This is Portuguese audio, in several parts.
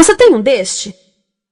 Você tem um deste?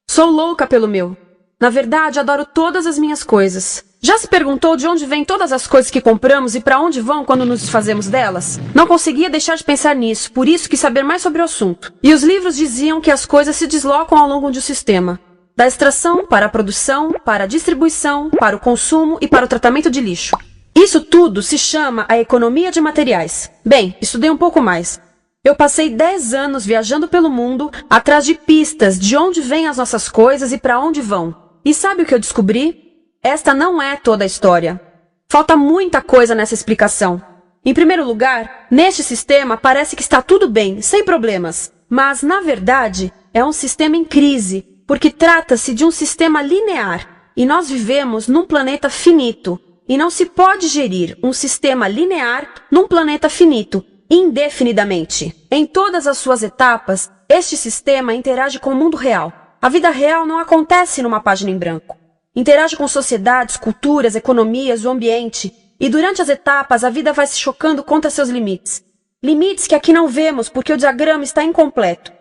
Sou louca pelo meu. Na verdade, adoro todas as minhas coisas. Já se perguntou de onde vêm todas as coisas que compramos e para onde vão quando nos desfazemos delas? Não conseguia deixar de pensar nisso, por isso quis saber mais sobre o assunto. E os livros diziam que as coisas se deslocam ao longo de um sistema. Da extração, para a produção, para a distribuição, para o consumo e para o tratamento de lixo. Isso tudo se chama a economia de materiais. Bem, estudei um pouco mais. Eu passei 10 anos viajando pelo mundo, atrás de pistas de onde vêm as nossas coisas e para onde vão. E sabe o que eu descobri? Esta não é toda a história. Falta muita coisa nessa explicação. Em primeiro lugar, neste sistema parece que está tudo bem, sem problemas. Mas, na verdade, é um sistema em crise, porque trata-se de um sistema linear. E nós vivemos num planeta finito. E não se pode gerir um sistema linear num planeta finito, indefinidamente. Em todas as suas etapas, este sistema interage com o mundo real. A vida real não acontece numa página em branco. Interage com sociedades, culturas, economias, o ambiente. E durante as etapas, a vida vai se chocando contra seus limites. Limites que aqui não vemos porque o diagrama está incompleto.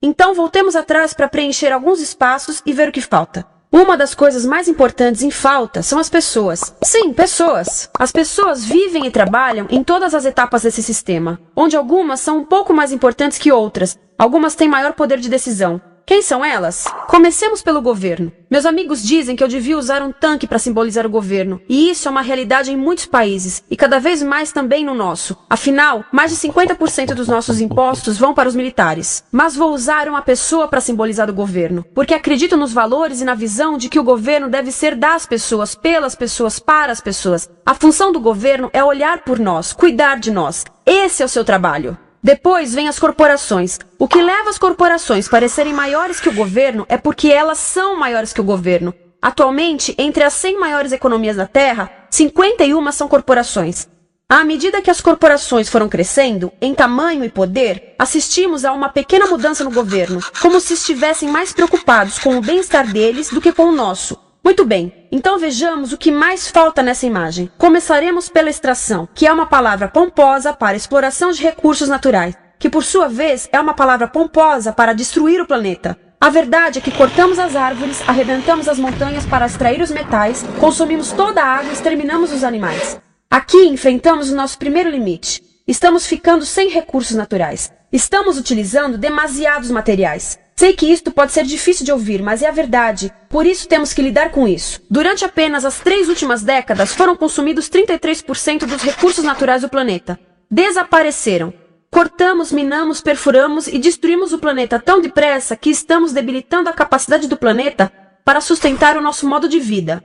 Então voltemos atrás para preencher alguns espaços e ver o que falta. Uma das coisas mais importantes em falta são as pessoas. Sim, pessoas. As pessoas vivem e trabalham em todas as etapas desse sistema, onde algumas são um pouco mais importantes que outras. Algumas têm maior poder de decisão. Quem são elas? Comecemos pelo governo. Meus amigos dizem que eu devia usar um tanque para simbolizar o governo, e isso é uma realidade em muitos países, e cada vez mais também no nosso. Afinal, mais de 50% dos nossos impostos vão para os militares. Mas vou usar uma pessoa para simbolizar o governo, porque acredito nos valores e na visão de que o governo deve ser das pessoas, pelas pessoas, para as pessoas. A função do governo é olhar por nós, cuidar de nós. Esse é o seu trabalho. Depois vem as corporações. O que leva as corporações a parecerem maiores que o governo é porque elas são maiores que o governo. Atualmente, entre as 100 maiores economias da Terra, 51 são corporações. À medida que as corporações foram crescendo, em tamanho e poder, assistimos a uma pequena mudança no governo, como se estivessem mais preocupados com o bem-estar deles do que com o nosso. Muito bem, então vejamos o que mais falta nessa imagem. Começaremos pela extração, que é uma palavra pomposa para exploração de recursos naturais, que por sua vez é uma palavra pomposa para destruir o planeta. A verdade é que cortamos as árvores, arrebentamos as montanhas para extrair os metais, consumimos toda a água e exterminamos os animais. Aqui enfrentamos o nosso primeiro limite. Estamos ficando sem recursos naturais. Estamos utilizando demasiados materiais. Sei que isto pode ser difícil de ouvir, mas é a verdade. Por isso temos que lidar com isso. Durante apenas as 3 últimas décadas, foram consumidos 33% dos recursos naturais do planeta. Desapareceram. Cortamos, minamos, perfuramos e destruímos o planeta tão depressa que estamos debilitando a capacidade do planeta para sustentar o nosso modo de vida.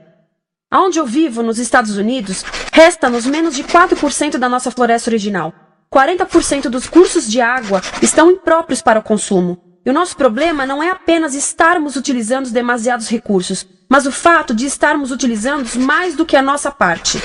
Aonde eu vivo, nos Estados Unidos, resta-nos menos de 4% da nossa floresta original. 40% dos cursos de água estão impróprios para o consumo. E o nosso problema não é apenas estarmos utilizando demasiados recursos, mas o fato de estarmos utilizando mais do que a nossa parte.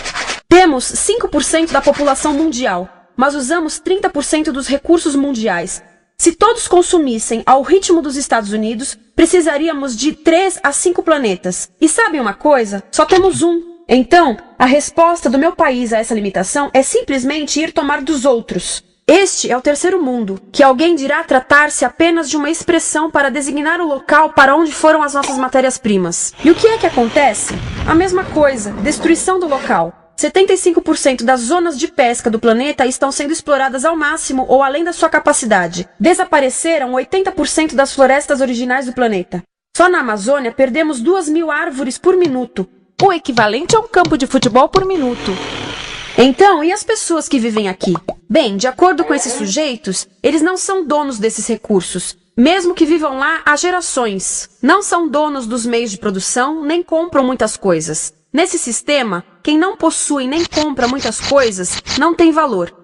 Temos 5% da população mundial, mas usamos 30% dos recursos mundiais. Se todos consumissem ao ritmo dos Estados Unidos, precisaríamos de 3 a 5 planetas. E sabem uma coisa? Só temos um. Então, a resposta do meu país a essa limitação é simplesmente ir tomar dos outros. Este é o terceiro mundo, que alguém dirá tratar-se apenas de uma expressão para designar o local para onde foram as nossas matérias-primas. E o que é que acontece? A mesma coisa, destruição do local. 75% das zonas de pesca do planeta estão sendo exploradas ao máximo ou além da sua capacidade. Desapareceram 80% das florestas originais do planeta. Só na Amazônia perdemos 2.000 árvores por minuto, o equivalente a um campo de futebol por minuto. Então, e as pessoas que vivem aqui? Bem, de acordo com esses sujeitos, eles não são donos desses recursos, mesmo que vivam lá há gerações. Não são donos dos meios de produção, nem compram muitas coisas. Nesse sistema, quem não possui nem compra muitas coisas não tem valor.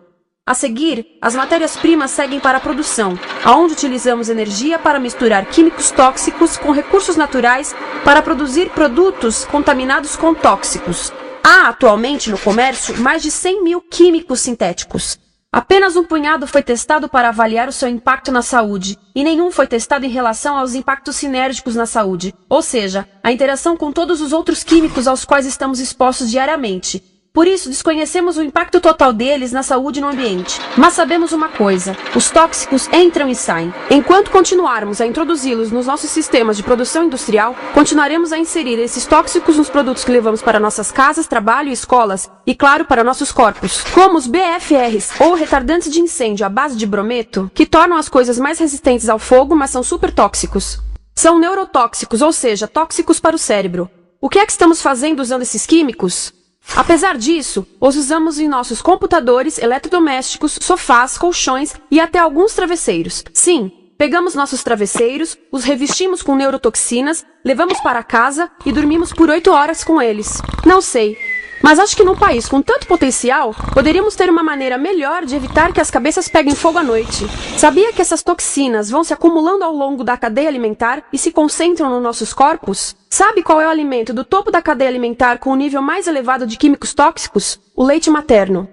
A seguir, as matérias-primas seguem para a produção, aonde utilizamos energia para misturar químicos tóxicos com recursos naturais para produzir produtos contaminados com tóxicos. Há atualmente no comércio mais de 100.000 químicos sintéticos. Apenas um punhado foi testado para avaliar o seu impacto na saúde, e nenhum foi testado em relação aos impactos sinérgicos na saúde, ou seja, a interação com todos os outros químicos aos quais estamos expostos diariamente. Por isso, desconhecemos o impacto total deles na saúde e no ambiente. Mas sabemos uma coisa: os tóxicos entram e saem. Enquanto continuarmos a introduzi-los nos nossos sistemas de produção industrial, continuaremos a inserir esses tóxicos nos produtos que levamos para nossas casas, trabalho e escolas, e claro, para nossos corpos. Como os BFRs, ou retardantes de incêndio à base de brometo, que tornam as coisas mais resistentes ao fogo, mas são super tóxicos. São neurotóxicos, ou seja, tóxicos para o cérebro. O que é que estamos fazendo usando esses químicos? Apesar disso, os usamos em nossos computadores, eletrodomésticos, sofás, colchões e até alguns travesseiros. Sim, pegamos nossos travesseiros, os revestimos com neurotoxinas, levamos para casa e dormimos por 8 horas com eles. Não sei, mas acho que num país com tanto potencial, poderíamos ter uma maneira melhor de evitar que as cabeças peguem fogo à noite. Sabia que essas toxinas vão se acumulando ao longo da cadeia alimentar e se concentram nos nossos corpos? Sabe qual é o alimento do topo da cadeia alimentar com o nível mais elevado de químicos tóxicos? O leite materno.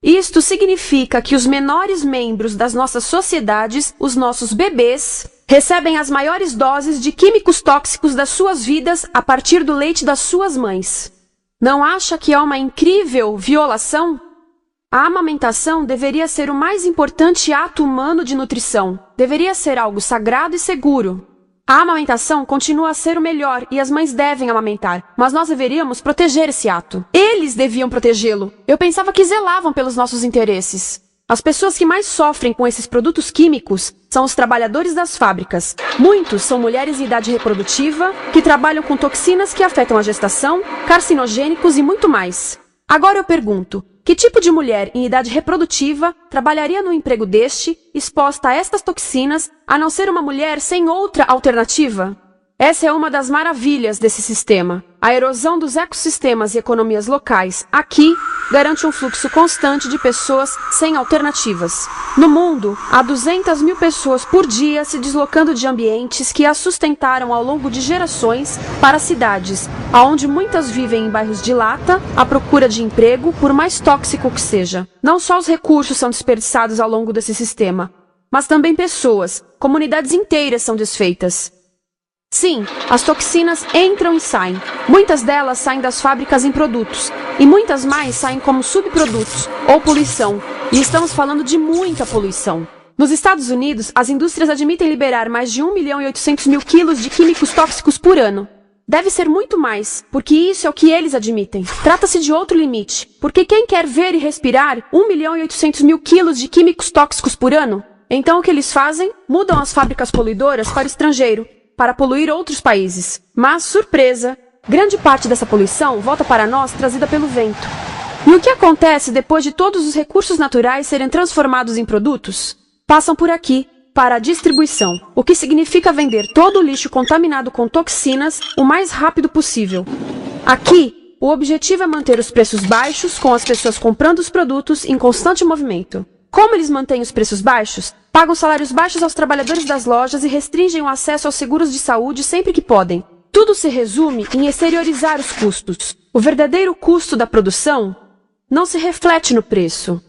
Isto significa que os menores membros das nossas sociedades, os nossos bebês, recebem as maiores doses de químicos tóxicos das suas vidas a partir do leite das suas mães. Não acha que é uma incrível violação? A amamentação deveria ser o mais importante ato humano de nutrição. Deveria ser algo sagrado e seguro. A amamentação continua a ser o melhor e as mães devem amamentar, mas nós deveríamos proteger esse ato. Eles deviam protegê-lo. Eu pensava que zelavam pelos nossos interesses. As pessoas que mais sofrem com esses produtos químicos são os trabalhadores das fábricas. Muitos são mulheres em idade reprodutiva, que trabalham com toxinas que afetam a gestação, carcinogênicos e muito mais. Agora eu pergunto, que tipo de mulher em idade reprodutiva trabalharia no emprego deste, exposta a estas toxinas, a não ser uma mulher sem outra alternativa? Essa é uma das maravilhas desse sistema. A erosão dos ecossistemas e economias locais, aqui, garante um fluxo constante de pessoas sem alternativas. No mundo, há 200 mil pessoas por dia se deslocando de ambientes que as sustentaram ao longo de gerações para cidades, onde muitas vivem em bairros de lata, à procura de emprego, por mais tóxico que seja. Não só os recursos são desperdiçados ao longo desse sistema, mas também pessoas, comunidades inteiras são desfeitas. Sim, as toxinas entram e saem. Muitas delas saem das fábricas em produtos, e muitas mais saem como subprodutos, ou poluição. E estamos falando de muita poluição. Nos Estados Unidos, as indústrias admitem liberar mais de 1.800.000 quilos de químicos tóxicos por ano. Deve ser muito mais, porque isso é o que eles admitem. Trata-se de outro limite, porque quem quer ver e respirar 1.800.000 quilos de químicos tóxicos por ano? Então o que eles fazem? Mudam as fábricas poluidoras para o estrangeiro, para poluir outros países. Mas, surpresa, grande parte dessa poluição volta para nós trazida pelo vento. E o que acontece depois de todos os recursos naturais serem transformados em produtos? Passam por aqui, para a distribuição, o que significa vender todo o lixo contaminado com toxinas o mais rápido possível. Aqui, o objetivo é manter os preços baixos, com as pessoas comprando os produtos em constante movimento. Como eles mantêm os preços baixos? Pagam salários baixos aos trabalhadores das lojas e restringem o acesso aos seguros de saúde sempre que podem. Tudo se resume em exteriorizar os custos. O verdadeiro custo da produção não se reflete no preço.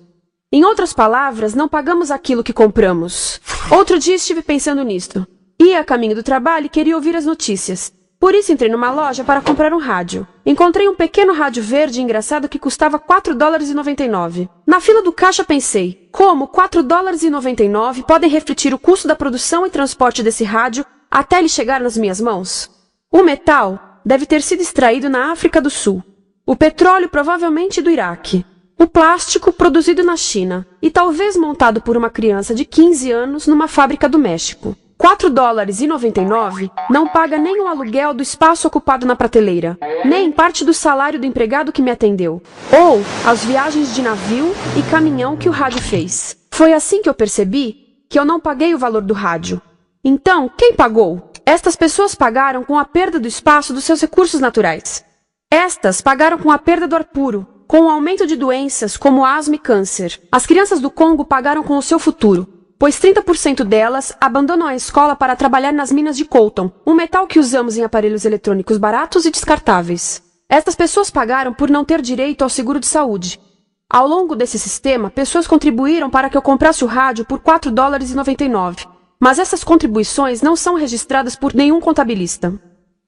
Em outras palavras, não pagamos aquilo que compramos. Outro dia estive pensando nisto. Ia a caminho do trabalho e queria ouvir as notícias. Por isso entrei numa loja para comprar um rádio. Encontrei um pequeno rádio verde engraçado que custava $4,99. Na fila do caixa pensei, como $4,99 podem refletir o custo da produção e transporte desse rádio até ele chegar nas minhas mãos? O metal deve ter sido extraído na África do Sul. O petróleo provavelmente do Iraque. O plástico produzido na China e talvez montado por uma criança de 15 anos numa fábrica do México. $4,99 não paga nem o aluguel do espaço ocupado na prateleira, nem parte do salário do empregado que me atendeu, ou as viagens de navio e caminhão que o rádio fez. Foi assim que eu percebi que eu não paguei o valor do rádio. Então, quem pagou? Estas pessoas pagaram com a perda do espaço dos seus recursos naturais. Estas pagaram com a perda do ar puro, com o aumento de doenças como asma e câncer. As crianças do Congo pagaram com o seu futuro, pois 30% delas abandonam a escola para trabalhar nas minas de coltan, um metal que usamos em aparelhos eletrônicos baratos e descartáveis. Estas pessoas pagaram por não ter direito ao seguro de saúde. Ao longo desse sistema, pessoas contribuíram para que eu comprasse o rádio por $4,99. Mas essas contribuições não são registradas por nenhum contabilista.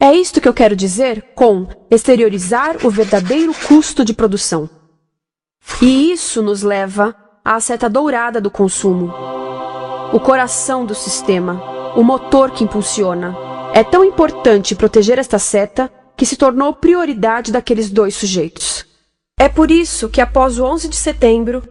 É isto que eu quero dizer com exteriorizar o verdadeiro custo de produção. E isso nos leva à seta dourada do consumo. O coração do sistema, o motor que impulsiona. É tão importante proteger esta seta que se tornou prioridade daqueles dois sujeitos. É por isso que após o 11 de setembro,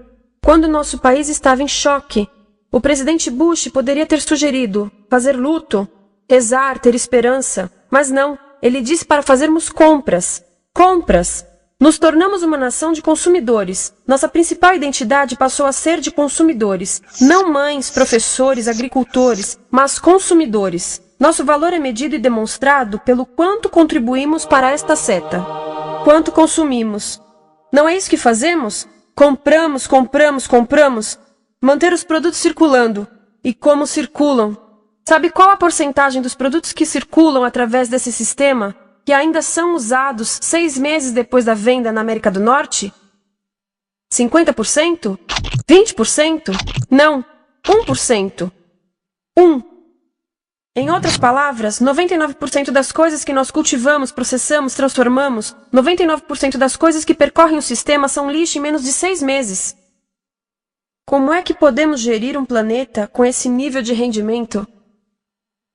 quando nosso país estava em choque, o presidente Bush poderia ter sugerido fazer luto, rezar, ter esperança, mas não, ele disse para fazermos compras. Compras! Nos tornamos uma nação de consumidores. Nossa principal identidade passou a ser de consumidores. Não mães, professores, agricultores, mas consumidores. Nosso valor é medido e demonstrado pelo quanto contribuímos para esta seta. Quanto consumimos. Não é isso que fazemos? Compramos, compramos, compramos. Manter os produtos circulando. E como circulam? Sabe qual a porcentagem dos produtos que circulam através desse sistema que ainda são usados 6 meses depois da venda na América do Norte? 50%? 20%? Não, 1%. 1. Em outras palavras, 99% das coisas que nós cultivamos, processamos, transformamos, 99% das coisas que percorrem o sistema são lixo em menos de 6 meses. Como é que podemos gerir um planeta com esse nível de rendimento?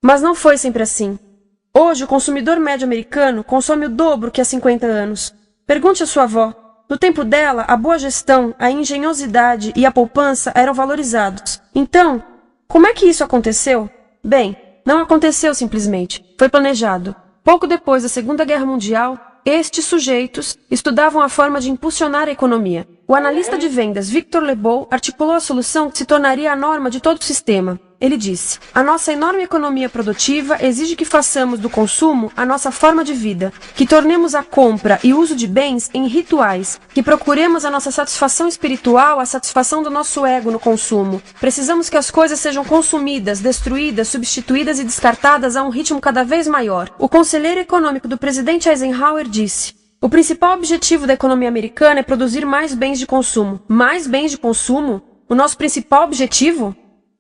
Mas não foi sempre assim. Hoje, o consumidor médio americano consome o dobro que há 50 anos. Pergunte à sua avó. No tempo dela, a boa gestão, a engenhosidade e a poupança eram valorizados. Então, como é que isso aconteceu? Bem, não aconteceu simplesmente. Foi planejado. Pouco depois da Segunda Guerra Mundial, estes sujeitos estudavam a forma de impulsionar a economia. O analista de vendas Victor Lebow articulou a solução que se tornaria a norma de todo o sistema. Ele disse: a nossa enorme economia produtiva exige que façamos do consumo a nossa forma de vida, que tornemos a compra e uso de bens em rituais, que procuremos a nossa satisfação espiritual, a satisfação do nosso ego no consumo. Precisamos que as coisas sejam consumidas, destruídas, substituídas e descartadas a um ritmo cada vez maior. O conselheiro econômico do presidente Eisenhower disse: o principal objetivo da economia americana é produzir mais bens de consumo. Mais bens de consumo? O nosso principal objetivo?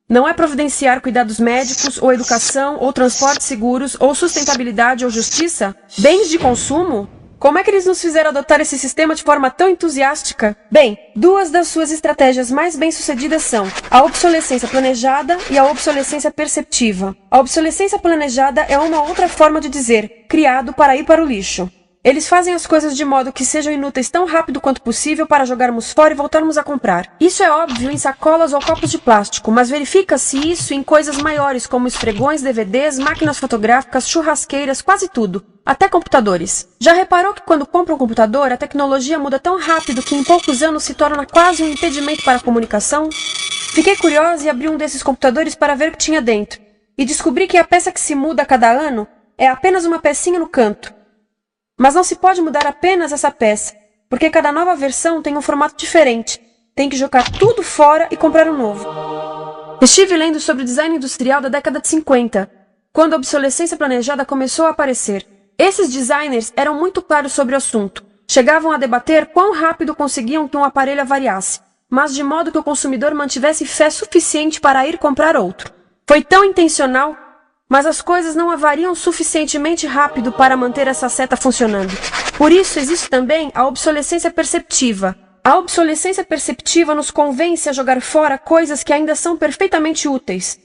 Não é providenciar cuidados médicos, ou educação, ou transportes seguros, ou sustentabilidade, ou justiça? Bens de consumo? Como é que eles nos fizeram adotar esse sistema de forma tão entusiástica? Bem, 2 das suas estratégias mais bem-sucedidas são a obsolescência planejada e a obsolescência perceptiva. A obsolescência planejada é uma outra forma de dizer criado para ir para o lixo. Eles fazem as coisas de modo que sejam inúteis tão rápido quanto possível para jogarmos fora e voltarmos a comprar. Isso é óbvio em sacolas ou copos de plástico, mas verifica-se isso em coisas maiores como esfregões, DVDs, máquinas fotográficas, churrasqueiras, quase tudo. Até computadores. Já reparou que quando compra um computador, a tecnologia muda tão rápido que em poucos anos se torna quase um impedimento para a comunicação? Fiquei curiosa e abri um desses computadores para ver o que tinha dentro. E descobri que a peça que se muda a cada ano é apenas uma pecinha no canto. Mas não se pode mudar apenas essa peça, porque cada nova versão tem um formato diferente. Tem que jogar tudo fora e comprar um novo. Estive lendo sobre o design industrial da década de 50, quando a obsolescência planejada começou a aparecer. Esses designers eram muito claros sobre o assunto. Chegavam a debater quão rápido conseguiam que um aparelho avariasse, mas de modo que o consumidor mantivesse fé suficiente para ir comprar outro. Foi tão intencional, mas as coisas não avariam suficientemente rápido para manter essa seta funcionando. Por isso existe também a obsolescência perceptiva. A obsolescência perceptiva nos convence a jogar fora coisas que ainda são perfeitamente úteis.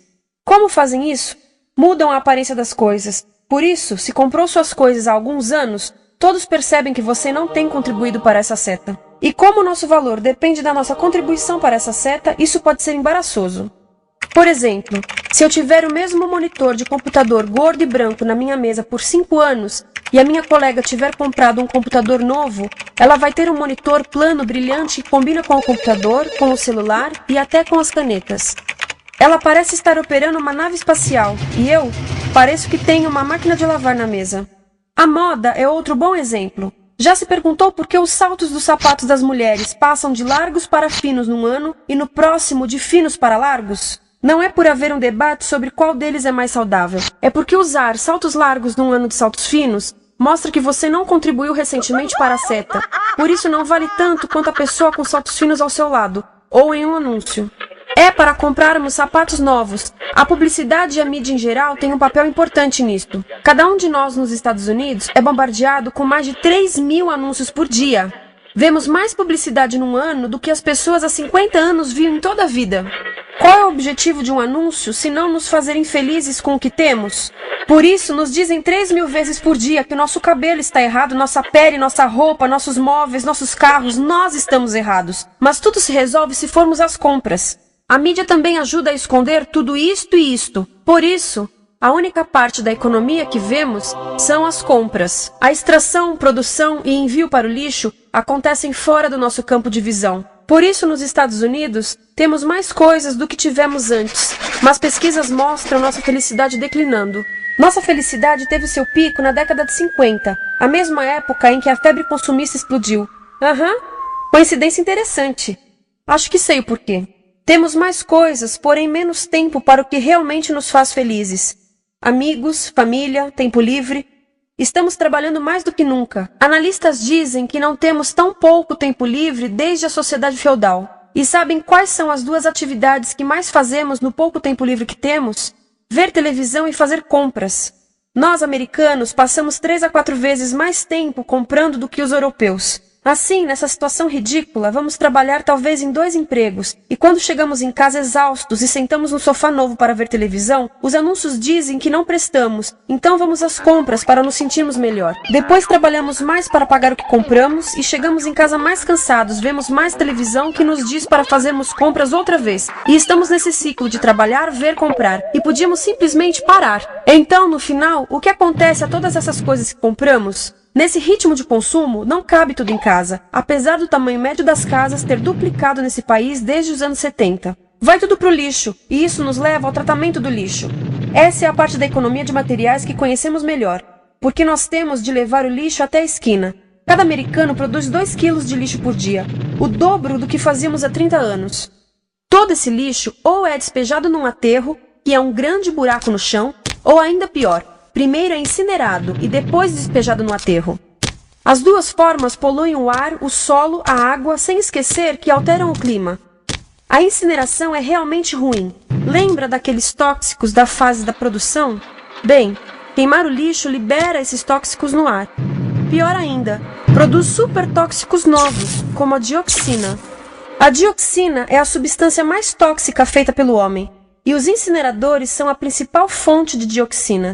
Como fazem isso? Mudam a aparência das coisas. Por isso, se comprou suas coisas há alguns anos, todos percebem que você não tem contribuído para essa seta. E como o nosso valor depende da nossa contribuição para essa seta, isso pode ser embaraçoso. Por exemplo, se eu tiver o mesmo monitor de computador gordo e branco na minha mesa por 5 anos e a minha colega tiver comprado um computador novo, ela vai ter um monitor plano brilhante que combina com o computador, com o celular e até com as canetas. Ela parece estar operando uma nave espacial e eu pareço que tenho uma máquina de lavar na mesa. A moda é outro bom exemplo. Já se perguntou por que os saltos dos sapatos das mulheres passam de largos para finos num ano e no próximo de finos para largos? Não é por haver um debate sobre qual deles é mais saudável. É porque usar saltos largos num ano de saltos finos mostra que você não contribuiu recentemente para a seta. Por isso não vale tanto quanto a pessoa com saltos finos ao seu lado, ou em um anúncio. É para comprarmos sapatos novos. A publicidade e a mídia em geral têm um papel importante nisto. Cada um de nós nos Estados Unidos é bombardeado com mais de 3.000 anúncios por dia. Vemos mais publicidade num ano do que as pessoas há 50 anos viam em toda a vida. Qual é o objetivo de um anúncio, se não nos fazer infelizes com o que temos? Por isso, nos dizem 3.000 vezes por dia que o nosso cabelo está errado, nossa pele, nossa roupa, nossos móveis, nossos carros, nós estamos errados. Mas tudo se resolve se formos às compras. A mídia também ajuda a esconder tudo isto e isto. Por isso, a única parte da economia que vemos são as compras. A extração, produção e envio para o lixo acontecem fora do nosso campo de visão. Por isso, nos Estados Unidos, temos mais coisas do que tivemos antes, mas pesquisas mostram nossa felicidade declinando. Nossa felicidade teve seu pico na década de 50, a mesma época em que a febre consumista explodiu. Coincidência interessante. Acho que sei o porquê. Temos mais coisas, porém menos tempo para o que realmente nos faz felizes. Amigos, família, tempo livre. Estamos trabalhando mais do que nunca. Analistas dizem que não temos tão pouco tempo livre desde a sociedade feudal. E sabem quais são as duas atividades que mais fazemos no pouco tempo livre que temos? Ver televisão e fazer compras. Nós, americanos, passamos 3 a 4 vezes mais tempo comprando do que os europeus. Assim, nessa situação ridícula, vamos trabalhar talvez em 2 empregos, e quando chegamos em casa exaustos e sentamos no sofá novo para ver televisão, os anúncios dizem que não prestamos, então vamos às compras para nos sentirmos melhor. Depois trabalhamos mais para pagar o que compramos, e chegamos em casa mais cansados, vemos mais televisão que nos diz para fazermos compras outra vez. E estamos nesse ciclo de trabalhar, ver, comprar, e podíamos simplesmente parar. Então, no final, o que acontece a todas essas coisas que compramos? Nesse ritmo de consumo, não cabe tudo em casa, apesar do tamanho médio das casas ter duplicado nesse país desde os anos 70. Vai tudo pro lixo, e isso nos leva ao tratamento do lixo. Essa é a parte da economia de materiais que conhecemos melhor, porque nós temos de levar o lixo até a esquina. Cada americano produz 2 quilos de lixo por dia, o dobro do que fazíamos há 30 anos. Todo esse lixo ou é despejado num aterro, que é um grande buraco no chão, ou ainda pior, primeiro é incinerado e depois despejado no aterro. As duas formas poluem o ar, o solo, a água, sem esquecer que alteram o clima. A incineração é realmente ruim. Lembra daqueles tóxicos da fase da produção? Bem, queimar o lixo libera esses tóxicos no ar. Pior ainda, produz supertóxicos novos, como a dioxina. A dioxina é a substância mais tóxica feita pelo homem, e os incineradores são a principal fonte de dioxina.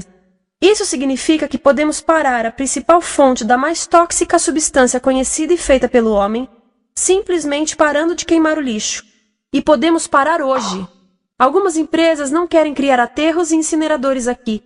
Isso significa que podemos parar a principal fonte da mais tóxica substância conhecida e feita pelo homem, simplesmente parando de queimar o lixo. E podemos parar hoje. Algumas empresas não querem criar aterros e incineradores aqui.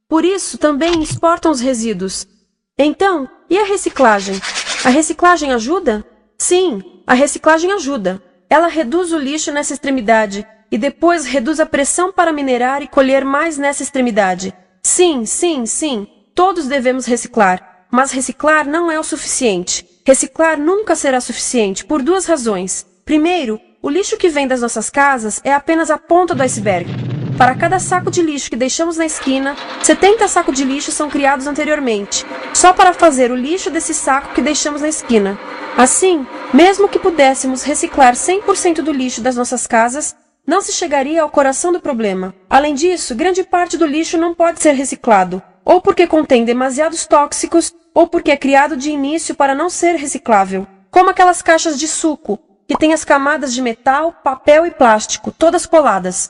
Por isso, também exportam os resíduos. Então, e a reciclagem? A reciclagem ajuda? Sim, a reciclagem ajuda. Ela reduz o lixo nessa extremidade e depois reduz a pressão para minerar e colher mais nessa extremidade. Sim, todos devemos reciclar, mas reciclar não é o suficiente. Reciclar nunca será suficiente por 2 razões. Primeiro, o lixo que vem das nossas casas é apenas a ponta do iceberg. Para cada saco de lixo que deixamos na esquina, 70 sacos de lixo são criados anteriormente, só para fazer o lixo desse saco que deixamos na esquina. Assim, mesmo que pudéssemos reciclar 100% do lixo das nossas casas, não se chegaria ao coração do problema. Além disso, grande parte do lixo não pode ser reciclado, ou porque contém demasiados tóxicos, ou porque é criado de início para não ser reciclável. Como aquelas caixas de suco, que têm as camadas de metal, papel e plástico, todas coladas.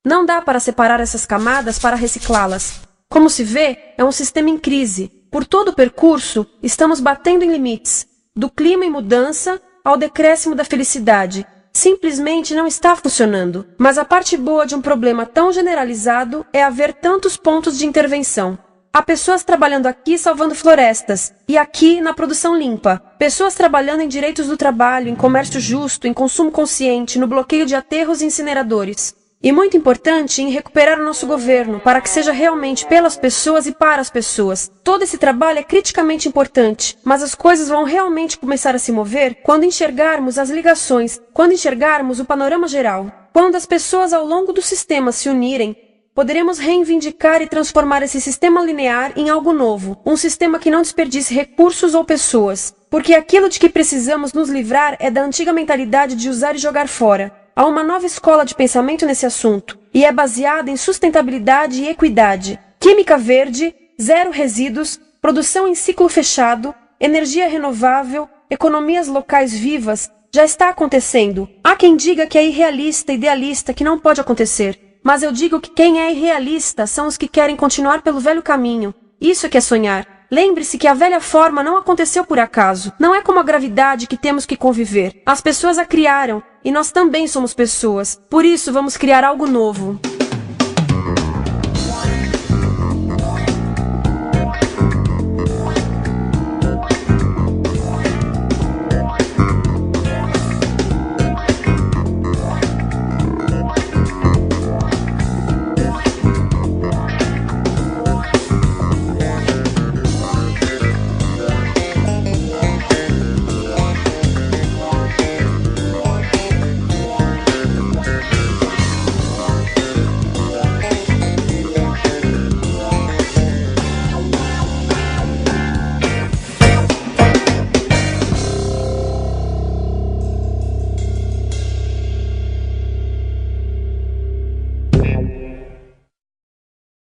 Não dá para separar essas camadas para reciclá-las. Como se vê, é um sistema em crise. Por todo o percurso, estamos batendo em limites, do clima em mudança ao decréscimo da felicidade. Simplesmente não está funcionando. Mas a parte boa de um problema tão generalizado é haver tantos pontos de intervenção. Há pessoas trabalhando aqui salvando florestas, e aqui na produção limpa. Pessoas trabalhando em direitos do trabalho, em comércio justo, em consumo consciente, no bloqueio de aterros e incineradores. E muito importante, em recuperar o nosso governo, para que seja realmente pelas pessoas e para as pessoas. Todo esse trabalho é criticamente importante, mas as coisas vão realmente começar a se mover quando enxergarmos as ligações, quando enxergarmos o panorama geral. Quando as pessoas ao longo do sistema se unirem, poderemos reivindicar e transformar esse sistema linear em algo novo, um sistema que não desperdice recursos ou pessoas, porque aquilo de que precisamos nos livrar é da antiga mentalidade de usar e jogar fora. Há uma nova escola de pensamento nesse assunto, e é baseada em sustentabilidade e equidade, química verde, 0 resíduos, produção em ciclo fechado, energia renovável, economias locais vivas, já está acontecendo. Há quem diga que é irrealista, idealista, que não pode acontecer. Mas eu digo que quem é irrealista são os que querem continuar pelo velho caminho. Isso é que é sonhar. Lembre-se que a velha forma não aconteceu por acaso. Não é como a gravidade que temos que conviver. As pessoas a criaram, e nós também somos pessoas. Por isso vamos criar algo novo.